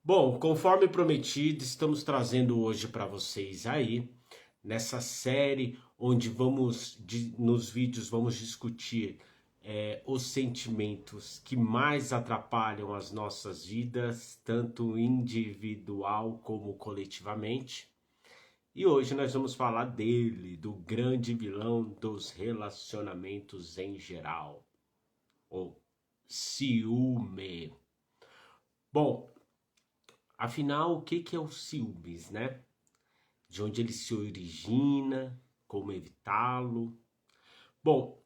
Bom, conforme prometido, estamos trazendo hoje para vocês aí, nessa série onde nos vídeos vamos discutir os sentimentos que mais atrapalham as nossas vidas, tanto individual como coletivamente. E hoje nós vamos falar dele, do grande vilão dos relacionamentos em geral, o ciúme. Bom, afinal, o que que é o ciúmes, né? De onde ele se origina, como evitá-lo. Bom,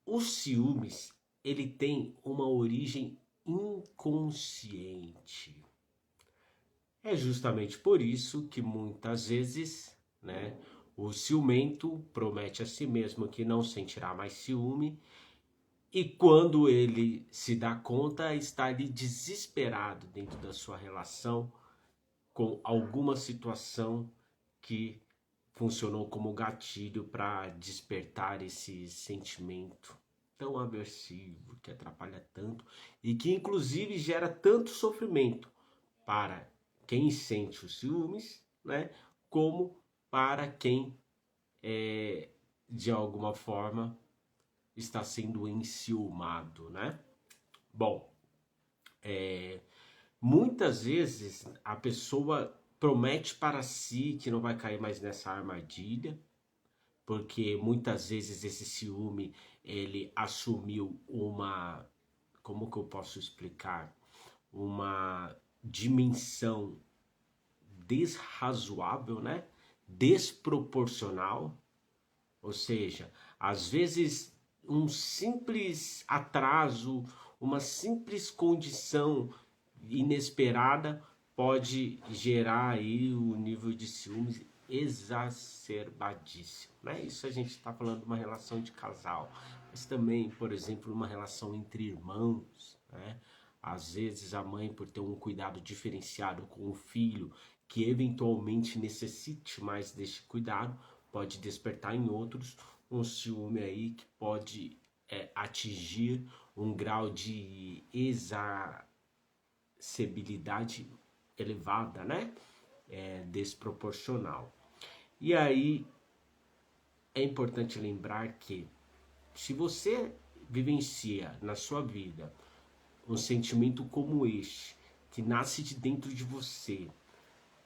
o ciúmes, ele tem uma origem inconsciente. É justamente por isso que muitas vezes, né, o ciumento promete a si mesmo que não sentirá mais ciúme e quando ele se dá conta, está ali desesperado dentro da sua relação com alguma situação que funcionou como gatilho para despertar esse sentimento tão aversivo que atrapalha tanto e que inclusive gera tanto sofrimento para quem sente os ciúmes, né? Como para quem de alguma forma está sendo enciumado, né? Bom, muitas vezes a pessoa promete para si que não vai cair mais nessa armadilha, porque muitas vezes esse ciúme ele assumiu uma, como que eu posso explicar, uma dimensão desrazoável, né? Desproporcional, ou seja, às vezes um simples atraso, uma simples condição inesperada pode gerar aí o nível de ciúmes exacerbadíssimo, né? Isso a gente está falando de uma relação de casal, mas também, por exemplo, uma relação entre irmãos, né? Às vezes a mãe, por ter um cuidado diferenciado com o filho, que eventualmente necessite mais deste cuidado, pode despertar em outros um ciúme aí que pode atingir um grau de exacerbilidade elevada, né? Desproporcional. E aí é importante lembrar que se você vivencia na sua vida um sentimento como este, que nasce de dentro de você,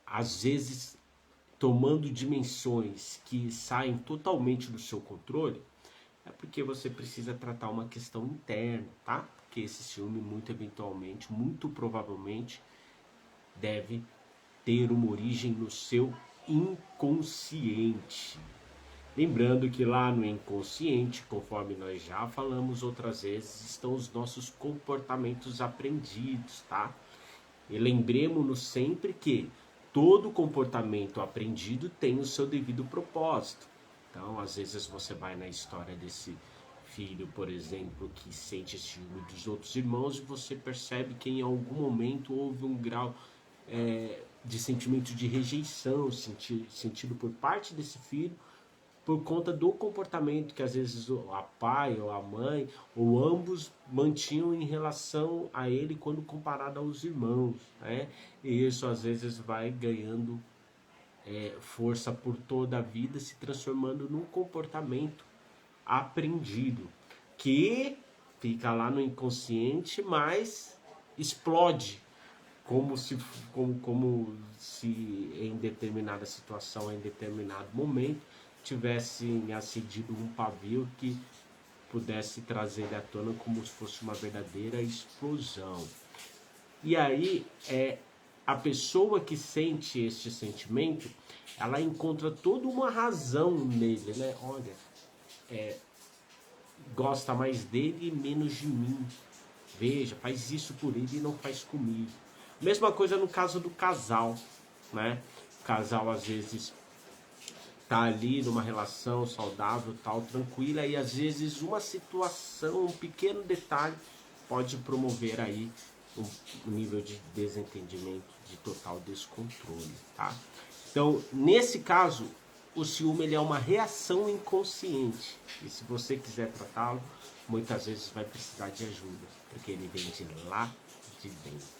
às vezes tomando dimensões que saem totalmente do seu controle, é porque você precisa tratar uma questão interna, tá? Porque esse ciúme muito eventualmente, muito provavelmente, deve ter uma origem no seu inconsciente. Lembrando que lá no inconsciente, conforme nós já falamos outras vezes, estão os nossos comportamentos aprendidos, tá? E lembremos-nos sempre que todo comportamento aprendido tem o seu devido propósito. Então, às vezes você vai na história desse filho, por exemplo, que sente ciúme dos outros irmãos e você percebe que em algum momento houve um grau de sentimento de rejeição sentido por parte desse filho por conta do comportamento que às vezes a pai ou a mãe ou ambos mantinham em relação a ele quando comparado aos irmãos, né? E isso às vezes vai ganhando força por toda a vida, se transformando num comportamento aprendido que fica lá no inconsciente, mas explode como se, como se em determinada situação, em determinado momento, tivesse acedido um pavio que pudesse trazer ele à tona como se fosse uma verdadeira explosão. E aí, a pessoa que sente este sentimento, ela encontra toda uma razão nele, né? Olha, gosta mais dele e menos de mim. Veja, faz isso por ele e não faz comigo. Mesma coisa no caso do casal, né? O casal às vezes tá ali numa relação saudável, tal, tranquila, e às vezes uma situação, um pequeno detalhe pode promover aí um nível de desentendimento, de total descontrole, tá? Então, nesse caso, o ciúme ele é uma reação inconsciente, e se você quiser tratá-lo, muitas vezes vai precisar de ajuda, porque ele vem de lá de dentro.